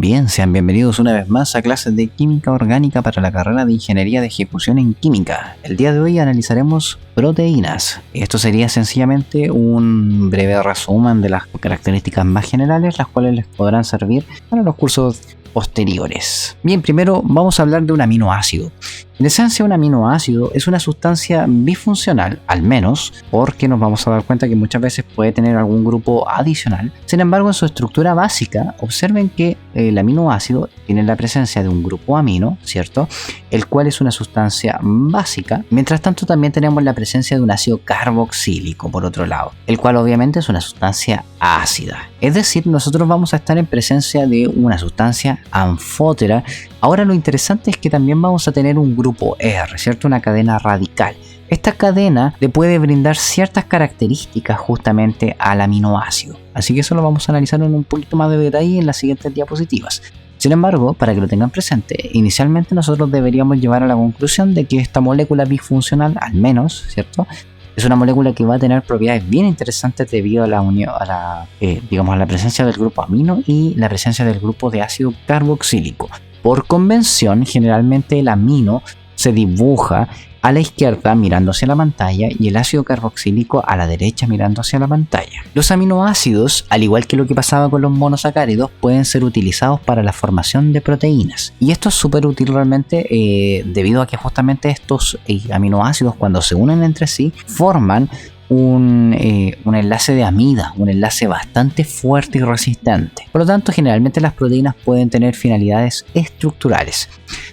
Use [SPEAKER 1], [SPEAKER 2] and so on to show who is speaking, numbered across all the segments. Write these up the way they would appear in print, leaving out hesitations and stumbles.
[SPEAKER 1] Bien, sean bienvenidos una vez más a clases de Química Orgánica para la carrera de Ingeniería de Ejecución en Química. El día de hoy analizaremos proteínas. Esto sería sencillamente un breve resumen de las características más generales, las cuales les podrán servir para los cursos posteriores. Bien, primero vamos a hablar de un aminoácido. En esencia, un aminoácido es una sustancia bifuncional, al menos, porque nos vamos a dar cuenta que muchas veces puede tener algún grupo adicional. Sin embargo, en su estructura básica, observen que el aminoácido tiene la presencia de un grupo amino, ¿cierto? El cual es una sustancia básica. Mientras tanto, también tenemos la presencia de un ácido carboxílico, por otro lado, el cual obviamente es una sustancia ácida. Es decir, nosotros vamos a estar en presencia de una sustancia anfótera. Ahora lo interesante es que también vamos a tener un grupo R, ¿cierto? Una cadena radical. Esta cadena le puede brindar ciertas características justamente al aminoácido. Así que eso lo vamos a analizar en un poquito más de detalle en las siguientes diapositivas. Sin embargo, para que lo tengan presente, inicialmente nosotros deberíamos llevar a la conclusión de que esta molécula bifuncional, al menos, ¿cierto?, es una molécula que va a tener propiedades bien interesantes debido a la unión, a la presencia del grupo amino y la presencia del grupo de ácido carboxílico. Por convención, generalmente el amino se dibuja a la izquierda mirando hacia la pantalla y el ácido carboxílico a la derecha mirando hacia la pantalla. Los aminoácidos, al igual que lo que pasaba con los monosacáridos, pueden ser utilizados para la formación de proteínas. Y esto es súper útil realmente debido a que justamente estos aminoácidos, cuando se unen entre sí, forman un enlace de amida, un enlace bastante fuerte y resistente. Por lo tanto, generalmente las proteínas pueden tener finalidades estructurales.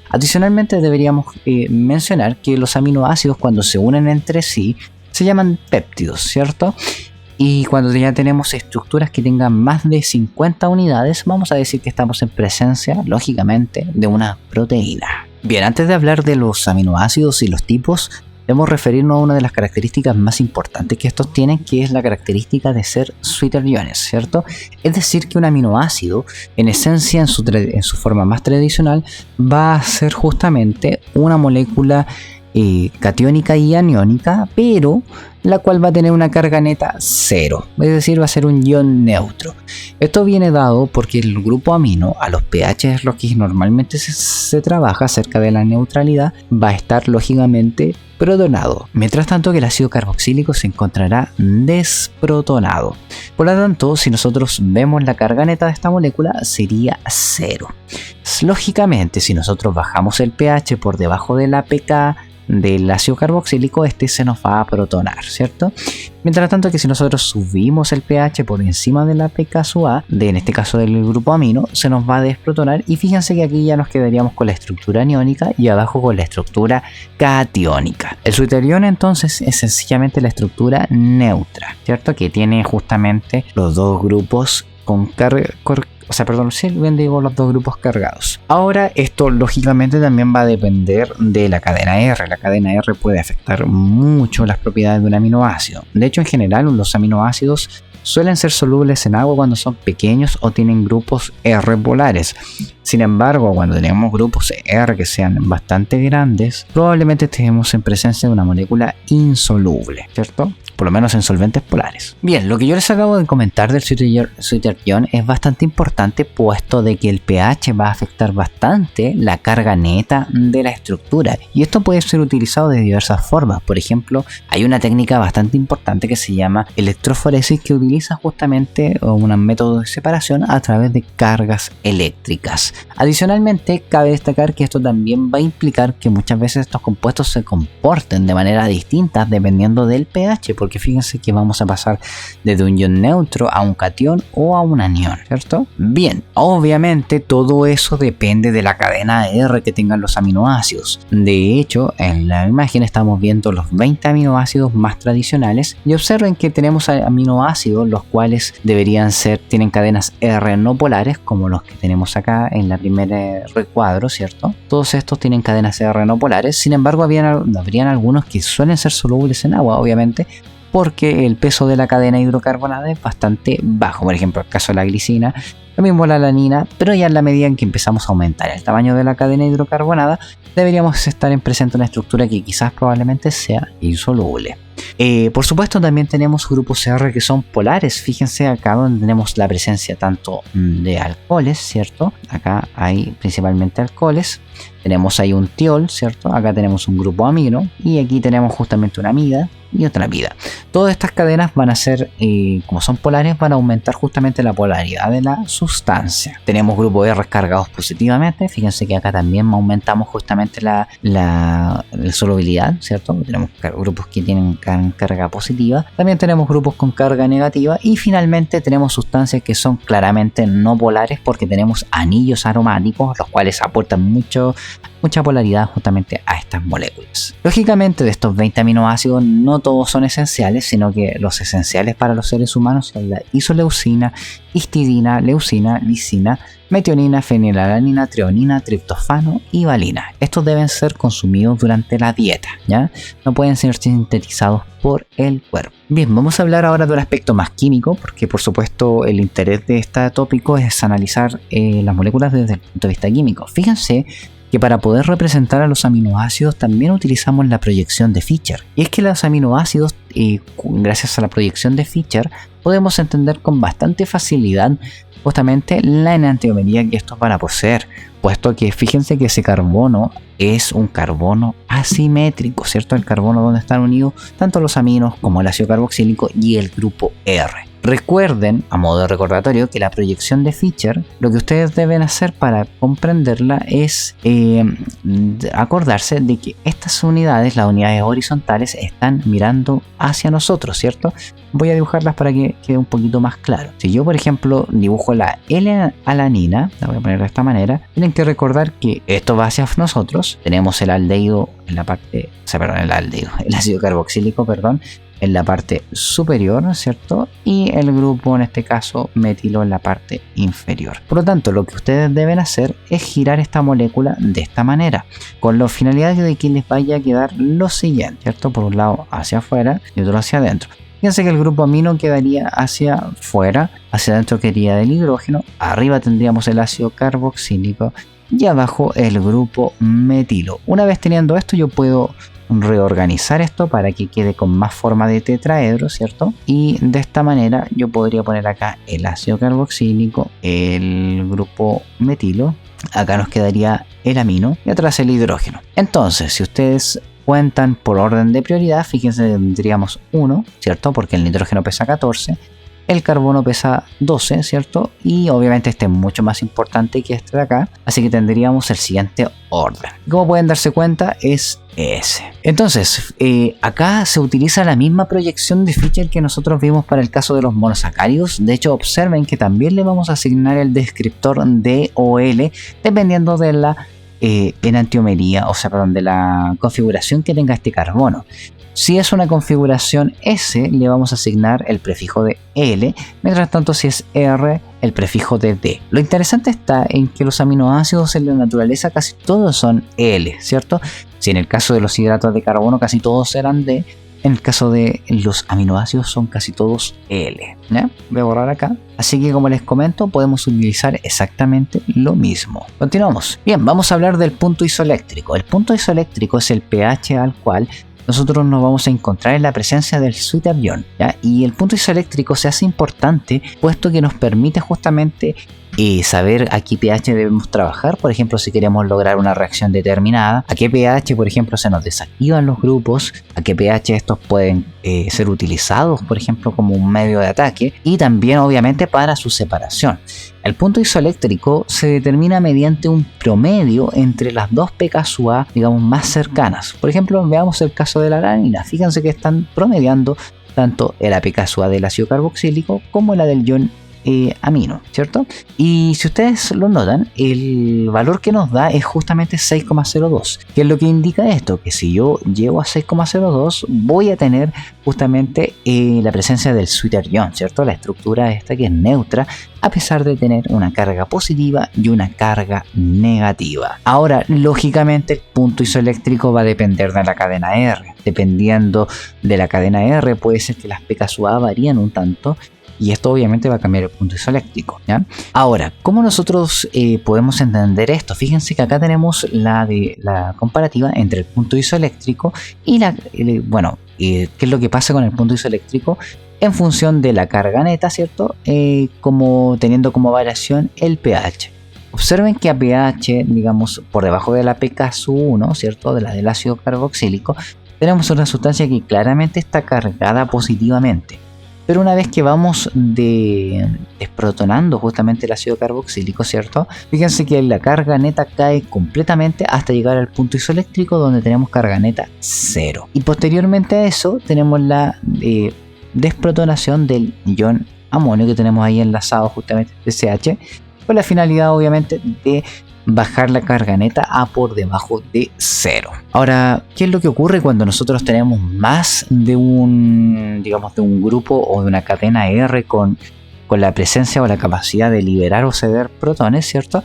[SPEAKER 1] Adicionalmente, deberíamos mencionar que los aminoácidos, cuando se unen entre sí, se llaman péptidos, ¿cierto? Y cuando ya tenemos estructuras que tengan más de 50 unidades, vamos a decir que estamos en presencia, lógicamente, de una proteína. Bien, antes de hablar de los aminoácidos y los tipos, debemos referirnos a una de las características más importantes que estos tienen, que es la característica de ser sweeter-iones, ¿cierto? Es decir, que un aminoácido, en esencia, en su forma más tradicional, va a ser justamente una molécula catiónica y aniónica, pero la cual va a tener una carga neta cero, es decir, va a ser un ion neutro. Esto viene dado porque el grupo amino, a los pH es lo que normalmente se trabaja cerca de la neutralidad, va a estar lógicamente protonado, mientras tanto que el ácido carboxílico se encontrará desprotonado. Por lo tanto, si nosotros vemos la carga neta de esta molécula, sería cero. Lógicamente, si nosotros bajamos el pH por debajo de la pK del ácido carboxílico, este se nos va a protonar, ¿cierto? Mientras tanto que si nosotros subimos el pH por encima de la pK sub A, en este caso del grupo amino, se nos va a desprotonar, y fíjense que aquí ya nos quedaríamos con la estructura aniónica y abajo con la estructura catiónica. El sweeter-ion entonces es sencillamente la estructura neutra, ¿cierto? Que tiene justamente los dos grupos con carga, los dos grupos cargados. Ahora, esto lógicamente también va a depender de la cadena R. La cadena R puede afectar mucho las propiedades de un aminoácido. De hecho, en general, los aminoácidos suelen ser solubles en agua cuando son pequeños o tienen grupos R polares. Sin embargo, cuando tenemos grupos R que sean bastante grandes, probablemente estemos en presencia de una molécula insoluble, ¿cierto? Por lo menos en solventes polares. Bien, lo que yo les acabo de comentar del sweeter-ion es bastante importante, puesto de que el pH va a afectar bastante la carga neta de la estructura, y esto puede ser utilizado de diversas formas. Por ejemplo, hay una técnica bastante importante que se llama electroforesis, que utiliza justamente un método de separación a través de cargas eléctricas. Adicionalmente, cabe destacar que esto también va a implicar que muchas veces estos compuestos se comporten de manera distinta dependiendo del pH, porque fíjense que vamos a pasar desde un ion neutro a un catión o a un anión, ¿cierto? Bien, obviamente todo eso depende de la cadena R que tengan los aminoácidos. De hecho, en la imagen estamos viendo los 20 aminoácidos más tradicionales, y observen que tenemos aminoácidos los cuales tienen cadenas R no polares, como los que tenemos acá en la primera recuadro, ¿cierto? Todos estos tienen cadenas R no polares. Sin embargo, habrían algunos que suelen ser solubles en agua, obviamente, porque el peso de la cadena hidrocarbonada es bastante bajo. Por ejemplo, el caso de la glicina, lo mismo la alanina, pero ya en la medida en que empezamos a aumentar el tamaño de la cadena hidrocarbonada, deberíamos estar en presente una estructura que quizás probablemente sea insoluble. Por supuesto también tenemos grupos R que son polares. Fíjense acá donde tenemos la presencia tanto de alcoholes, ¿cierto? Acá hay principalmente alcoholes. Tenemos ahí un tiol, ¿cierto? Acá tenemos un grupo amino y aquí tenemos justamente una amida y otra amida. Todas estas cadenas van a ser, como son polares, van a aumentar justamente la polaridad de la sustancia. Tenemos grupos R cargados positivamente. Fíjense que acá también aumentamos justamente la solubilidad, ¿cierto? Tenemos grupos que tienen carga positiva. También tenemos grupos con carga negativa. Y finalmente tenemos sustancias que son claramente no polares porque tenemos anillos aromáticos, los cuales aportan mucha polaridad justamente a estas moléculas. Lógicamente de estos 20 aminoácidos no todos son esenciales, sino que los esenciales para los seres humanos son la isoleucina, histidina, leucina, lisina, metionina, fenilalanina, treonina, triptofano y valina. Estos deben ser consumidos durante la dieta, ¿ya? No pueden ser sintetizados por el cuerpo. Bien, vamos a hablar ahora de un aspecto más químico, porque por supuesto el interés de este tópico es analizar las moléculas desde el punto de vista químico. Fíjense que para poder representar a los aminoácidos también utilizamos la proyección de Fischer. Y es que los aminoácidos, gracias a la proyección de Fischer, podemos entender con bastante facilidad justamente la enantiomería que estos van a poseer, puesto que fíjense que ese carbono es un carbono asimétrico, ¿cierto? El carbono donde están unidos tanto los aminos como el ácido carboxílico y el grupo R. Recuerden, a modo de recordatorio, que la proyección de Fischer, lo que ustedes deben hacer para comprenderla es acordarse de que estas unidades, las unidades horizontales, están mirando hacia nosotros, ¿cierto? Voy a dibujarlas para que quede un poquito más claro. Si yo, por ejemplo, dibujo la L-alanina, la voy a poner de esta manera, tienen que recordar que esto va hacia nosotros. Tenemos el aldehído en la parte, el ácido carboxílico, perdón, en la parte superior, ¿cierto? Y el grupo, en este caso, metilo en la parte inferior. Por lo tanto, lo que ustedes deben hacer es girar esta molécula de esta manera, con la finalidad de que les vaya a quedar lo siguiente, ¿cierto? Por un lado hacia afuera y otro hacia adentro. Fíjense que el grupo amino quedaría hacia afuera, hacia adentro quedaría el hidrógeno, arriba tendríamos el ácido carboxílico y abajo el grupo metilo. Una vez teniendo esto, yo puedo reorganizar esto para que quede con más forma de tetraedro, ¿cierto? Y de esta manera yo podría poner acá el ácido carboxílico, el grupo metilo, acá nos quedaría el amino y atrás el hidrógeno. Entonces, si ustedes cuentan por orden de prioridad, fíjense que tendríamos 1, ¿cierto? Porque el nitrógeno pesa 14, el carbono pesa 12, ¿cierto? Y obviamente este es mucho más importante que este de acá, así que tendríamos el siguiente orden. Como pueden darse cuenta, es ese. Entonces, acá se utiliza la misma proyección de Fischer que nosotros vimos para el caso de los monosacáridos. De hecho, observen que también le vamos a asignar el descriptor D o L dependiendo de la enantiomería, de la configuración que tenga este carbono. Si es una configuración S, le vamos a asignar el prefijo de L, mientras tanto si es R, el prefijo de D. Lo interesante está en que los aminoácidos en la naturaleza casi todos son L, ¿cierto? Si en el caso de los hidratos de carbono casi todos eran D, en el caso de los aminoácidos son casi todos L, ¿ya? Voy a borrar acá. Así que como les comento, podemos utilizar exactamente lo mismo. Continuamos. Bien, vamos a hablar del punto isoeléctrico. El punto isoeléctrico es el pH al cual nosotros nos vamos a encontrar en la presencia del suéter ion, ¿ya? Y el punto isoeléctrico se hace importante puesto que nos permite justamente saber a qué pH debemos trabajar. Por ejemplo, si queremos lograr una reacción determinada, a qué pH, por ejemplo, se nos desactivan los grupos, a qué pH estos pueden ser utilizados, por ejemplo, como un medio de ataque, y también obviamente para su separación. El punto isoeléctrico se determina mediante un promedio entre las dos pKa, digamos, más cercanas. Por ejemplo, veamos el caso de la alanina. Fíjense que están promediando tanto la pKa del ácido carboxílico como la del ion amino, ¿cierto? Y si ustedes lo notan, el valor que nos da es justamente 6,02. ¿Qué es lo que indica esto? Que si yo llego a 6,02 voy a tener justamente la presencia del suéter ion, ¿cierto? La estructura esta que es neutra, a pesar de tener una carga positiva y una carga negativa. Ahora, lógicamente, el punto isoeléctrico va a depender de la cadena R. Dependiendo de la cadena R, puede ser que las pKa varían un tanto, y esto obviamente va a cambiar el punto isoeléctrico, ¿ya? Ahora, ¿cómo nosotros podemos entender esto? Fíjense que acá tenemos la comparativa entre el punto isoeléctrico y ¿Qué es lo que pasa con el punto isoeléctrico? En función de la carga neta, ¿cierto? Como teniendo como variación el pH. Observen que a pH, digamos, por debajo de la pKsU1, ¿cierto? De la del ácido carboxílico, tenemos una sustancia que claramente está cargada positivamente. Pero una vez que vamos desprotonando justamente el ácido carboxílico, ¿cierto? Fíjense que la carga neta cae completamente hasta llegar al punto isoeléctrico donde tenemos carga neta 0. Y posteriormente a eso tenemos la desprotonación del ion amonio que tenemos ahí enlazado justamente CH, con la finalidad obviamente de bajar la carga neta a por debajo de 0. Ahora, ¿qué es lo que ocurre cuando nosotros tenemos más de un grupo o de una cadena R con la presencia o la capacidad de liberar o ceder protones, ¿cierto?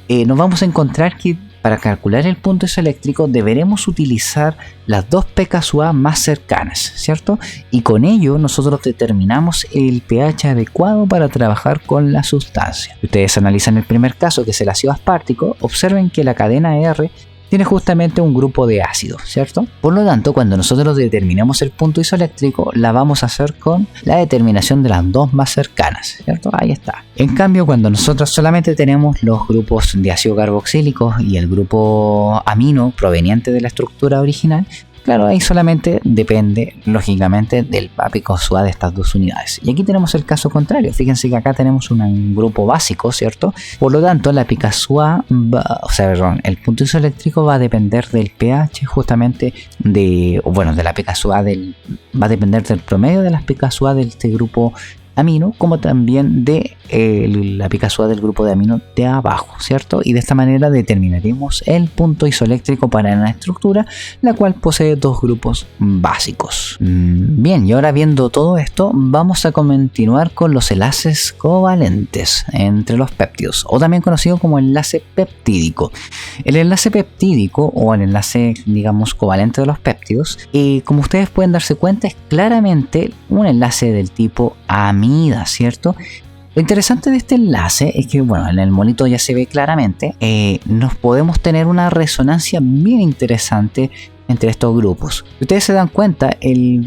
[SPEAKER 1] Nos vamos a encontrar que para calcular el punto isoeléctrico deberemos utilizar las dos pKsUA más cercanas, ¿cierto? Y con ello nosotros determinamos el pH adecuado para trabajar con la sustancia. Si ustedes analizan el primer caso, que es el ácido aspartico, observen que la cadena R tiene justamente un grupo de ácidos, ¿cierto? Por lo tanto, cuando nosotros determinemos el punto isoeléctrico, la vamos a hacer con la determinación de las dos más cercanas, ¿cierto? Ahí está. En cambio, cuando nosotros solamente tenemos los grupos de ácido carboxílico y el grupo amino proveniente de la estructura original, claro, ahí solamente depende, lógicamente, del pKsUA de estas dos unidades. Y aquí tenemos el caso contrario. Fíjense que acá tenemos un grupo básico, ¿cierto? Por lo tanto, la pKsUA, el punto isoeléctrico va a depender del pH justamente de la pKsUA va a depender del promedio de las pKsUA de este grupo amino, como también de la pKsUA del grupo de amino de abajo, ¿cierto? Y de esta manera determinaremos el punto isoeléctrico para una estructura la cual posee dos grupos básicos. Bien, y ahora viendo todo esto, vamos a continuar con los enlaces covalentes entre los péptidos, o también conocido como enlace peptídico. El enlace peptídico o el enlace, digamos, covalente de los péptidos, como ustedes pueden darse cuenta, es claramente un enlace del tipo amida, ¿cierto? Lo interesante de este enlace es que, en el monito ya se ve claramente, nos podemos tener una resonancia bien interesante entre estos grupos. Si ustedes se dan cuenta, el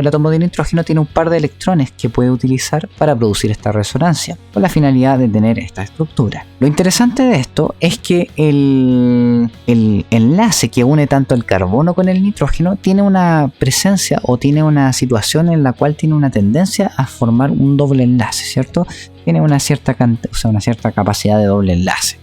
[SPEAKER 1] átomo de nitrógeno tiene un par de electrones que puede utilizar para producir esta resonancia, con la finalidad de tener esta estructura. Lo interesante de esto es que el enlace que une tanto el carbono con el nitrógeno tiene una presencia o tiene una situación en la cual tiene una tendencia a formar un doble enlace, ¿cierto? Tiene una cierta capacidad de doble enlace.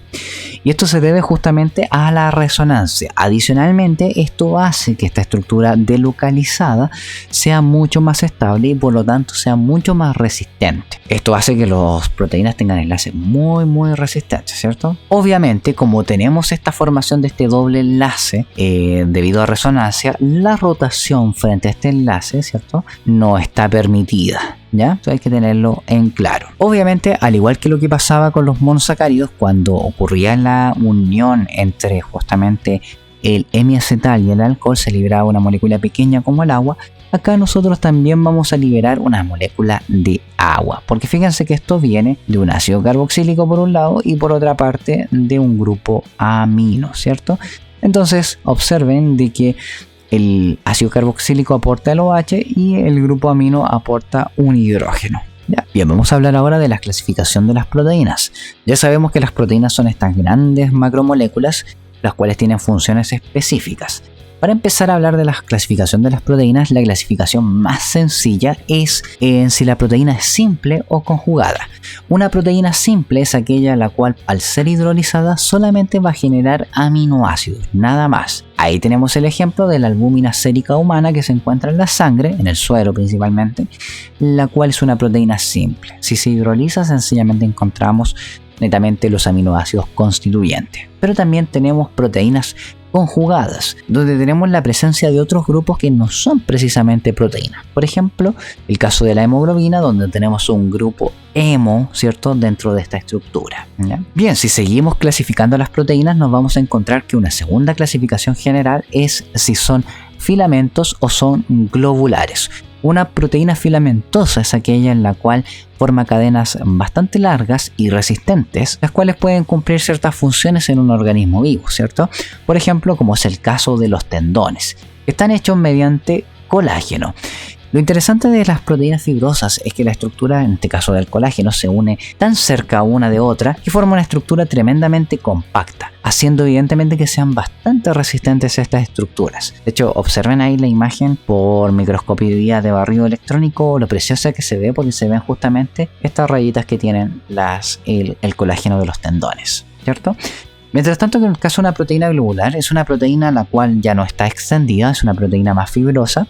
[SPEAKER 1] Y esto se debe justamente a la resonancia. Adicionalmente, esto hace que esta estructura delocalizada sea mucho más estable y por lo tanto sea mucho más resistente. Esto hace que las proteínas tengan enlaces muy resistentes, ¿cierto? Obviamente, como tenemos esta formación de este doble enlace debido a resonancia, la rotación frente a este enlace, ¿cierto?, no está permitida. ¿Ya? Eso hay que tenerlo en claro. Obviamente, al igual que lo que pasaba con los monosacáridos, cuando ocurría la unión entre justamente el hemiacetal y el alcohol, se liberaba una molécula pequeña como el agua. Acá nosotros también vamos a liberar una molécula de agua, porque fíjense que esto viene de un ácido carboxílico por un lado y por otra parte de un grupo amino, ¿cierto? Entonces observen de que el ácido carboxílico aporta el OH y el grupo amino aporta un hidrógeno. ¿Ya? Bien, vamos a hablar ahora de la clasificación de las proteínas. Ya sabemos que las proteínas son estas grandes macromoléculas, las cuales tienen funciones específicas. Para empezar a hablar de la clasificación de las proteínas, la clasificación más sencilla es en si la proteína es simple o conjugada. Una proteína simple es aquella la cual, al ser hidrolizada, solamente va a generar aminoácidos, nada más. Ahí tenemos el ejemplo de la albúmina sérica humana que se encuentra en la sangre, en el suero principalmente, la cual es una proteína simple. Si se hidroliza, sencillamente encontramos netamente los aminoácidos constituyentes. Pero también tenemos proteínas conjugadas, donde tenemos la presencia de otros grupos que no son precisamente proteínas. Por ejemplo, el caso de la hemoglobina, donde tenemos un grupo hemo, ¿cierto?, dentro de esta estructura. ¿Ya? Bien, si seguimos clasificando las proteínas, nos vamos a encontrar que una segunda clasificación general es si son filamentos o son globulares. Una proteína filamentosa es aquella en la cual forma cadenas bastante largas y resistentes, las cuales pueden cumplir ciertas funciones en un organismo vivo, ¿cierto? Por ejemplo, como es el caso de los tendones, que están hechos mediante colágeno. Lo interesante de las proteínas fibrosas es que la estructura, en este caso del colágeno, se une tan cerca una de otra que forma una estructura tremendamente compacta, haciendo evidentemente que sean bastante resistentes a estas estructuras. De hecho, observen ahí la imagen por microscopía de barrido electrónico, lo preciosa que se ve, porque se ven justamente estas rayitas que tienen el colágeno de los tendones, ¿cierto? Mientras tanto, que en el caso de una proteína globular, es una proteína la cual ya no está extendida, es una proteína más fibrosa,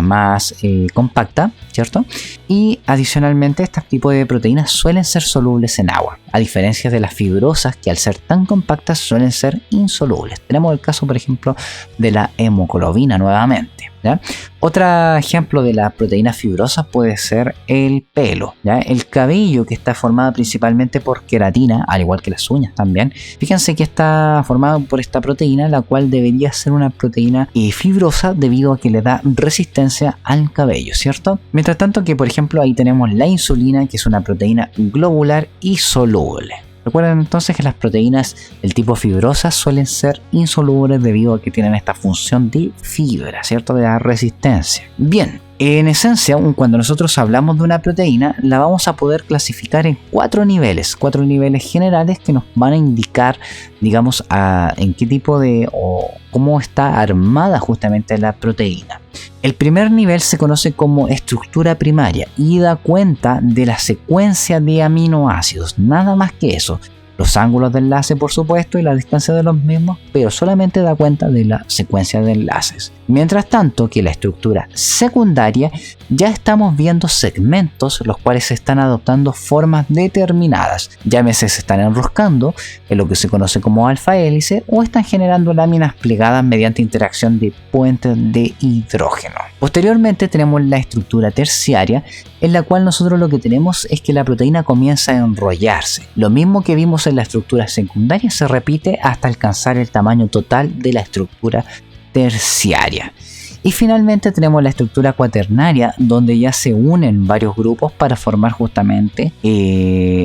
[SPEAKER 1] más compacta, ¿cierto? Y adicionalmente, este tipo de proteínas suelen ser solubles en agua, a diferencia de las fibrosas, que al ser tan compactas suelen ser insolubles. Tenemos el caso, por ejemplo, de la hemoglobina nuevamente, ¿ya? Otro ejemplo de la proteína fibrosa puede ser el pelo, ¿ya? El cabello, que está formado principalmente por queratina, al igual que las uñas también. Fíjense que está formado por esta proteína, la cual debería ser una proteína fibrosa debido a que le da resistencia al cabello, ¿cierto? Mientras tanto que, por ejemplo, ahí tenemos la insulina, que es una proteína globular y soluble. Recuerden entonces que las proteínas del tipo fibrosas suelen ser insolubles debido a que tienen esta función de fibra, ¿cierto? De dar resistencia. Bien, en esencia, cuando nosotros hablamos de una proteína, la vamos a poder clasificar en cuatro niveles generales que nos van a indicar, digamos, en qué tipo o cómo está armada justamente la proteína. El primer nivel se conoce como estructura primaria y da cuenta de la secuencia de aminoácidos, nada más que eso. Los ángulos de enlace, por supuesto, y la distancia de los mismos, pero solamente da cuenta de la secuencia de enlaces. Mientras tanto que la estructura secundaria ya estamos viendo segmentos los cuales están adoptando formas determinadas, llámese se están enroscando en lo que se conoce como alfa hélice o están generando láminas plegadas mediante interacción de puentes de hidrógeno. Posteriormente tenemos la estructura terciaria, en la cual nosotros lo que tenemos es que la proteína comienza a enrollarse. Lo mismo que vimos en la estructura secundaria se repite hasta alcanzar el tamaño total de la estructura terciaria. Y finalmente tenemos la estructura cuaternaria, donde ya se unen varios grupos para formar justamente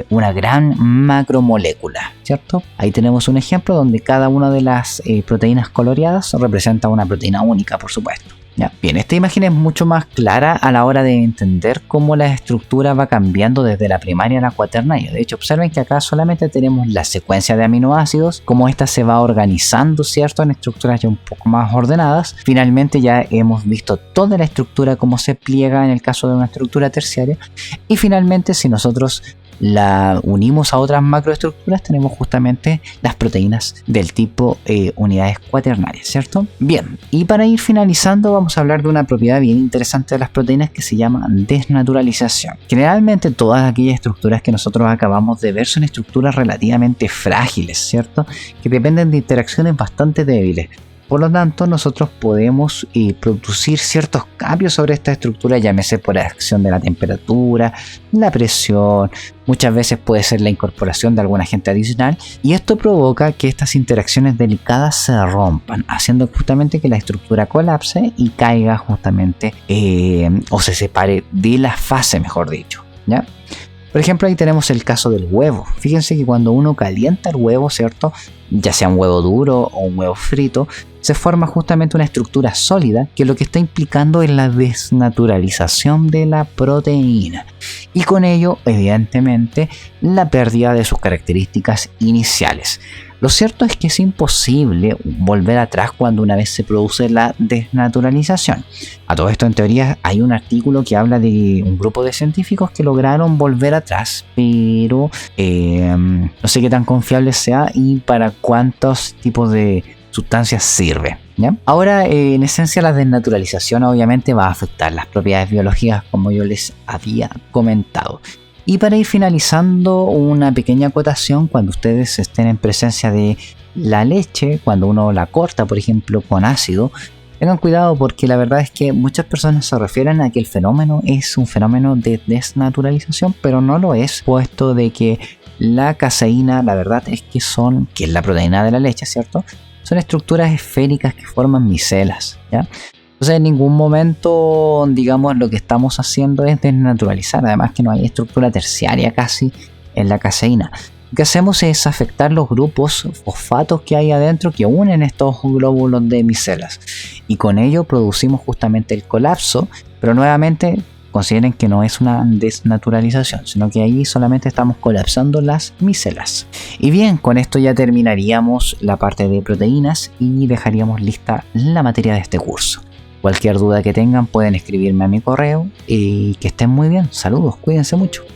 [SPEAKER 1] una gran macromolécula, ¿cierto? Ahí tenemos un ejemplo donde cada una de las proteínas coloreadas representa una proteína única, por supuesto. ¿Ya? Bien, esta imagen es mucho más clara a la hora de entender cómo la estructura va cambiando desde la primaria a la cuaternaria. De hecho, observen que acá solamente tenemos la secuencia de aminoácidos, cómo esta se va organizando, ¿cierto? En estructuras ya un poco más ordenadas. Finalmente ya hemos visto toda la estructura, cómo se pliega en el caso de una estructura terciaria. Y finalmente, si nosotros la unimos a otras macroestructuras, tenemos justamente las proteínas del tipo unidades cuaternarias, ¿cierto? Bien, y para ir finalizando vamos a hablar de una propiedad bien interesante de las proteínas que se llama desnaturalización. Generalmente todas aquellas estructuras que nosotros acabamos de ver son estructuras relativamente frágiles, ¿cierto? Que dependen de interacciones bastante débiles. Por lo tanto, nosotros podemos producir ciertos cambios sobre esta estructura, llámese por acción de la temperatura, la presión, muchas veces puede ser la incorporación de algún agente adicional, y esto provoca que estas interacciones delicadas se rompan, haciendo justamente que la estructura colapse y caiga justamente o se separe de la fase, mejor dicho, ¿ya? Por ejemplo, ahí tenemos el caso del huevo. Fíjense que cuando uno calienta el huevo, ¿cierto? Ya sea un huevo duro o un huevo frito, se forma justamente una estructura sólida que lo que está implicando es la desnaturalización de la proteína. Y con ello, evidentemente, la pérdida de sus características iniciales. Lo cierto es que es imposible volver atrás cuando una vez se produce la desnaturalización. A todo esto, en teoría, hay un artículo que habla de un grupo de científicos que lograron volver atrás, pero no sé qué tan confiable sea y para cuántos tipos de sustancias sirve, ¿ya? Ahora, en esencia, la desnaturalización obviamente va a afectar las propiedades biológicas, como yo les había comentado. Y para ir finalizando, una pequeña acotación: cuando ustedes estén en presencia de la leche, cuando uno la corta, por ejemplo, con ácido, tengan cuidado, porque la verdad es que muchas personas se refieren a que el fenómeno es un fenómeno de desnaturalización, pero no lo es, puesto de que la caseína, la verdad es que es la proteína de la leche, ¿cierto? Son estructuras esféricas que forman micelas, ¿ya? Entonces, en ningún momento, digamos, lo que estamos haciendo es desnaturalizar. Además que no hay estructura terciaria casi en la caseína. Lo que hacemos es afectar los grupos fosfatos que hay adentro que unen estos glóbulos de micelas. y con ello producimos justamente el colapso, pero nuevamente consideren que no es una desnaturalización, sino que ahí solamente estamos colapsando las micelas. Y bien, con esto ya terminaríamos la parte de proteínas y dejaríamos lista la materia de este curso. Cualquier duda que tengan pueden escribirme a mi correo y que estén muy bien. Saludos, cuídense mucho.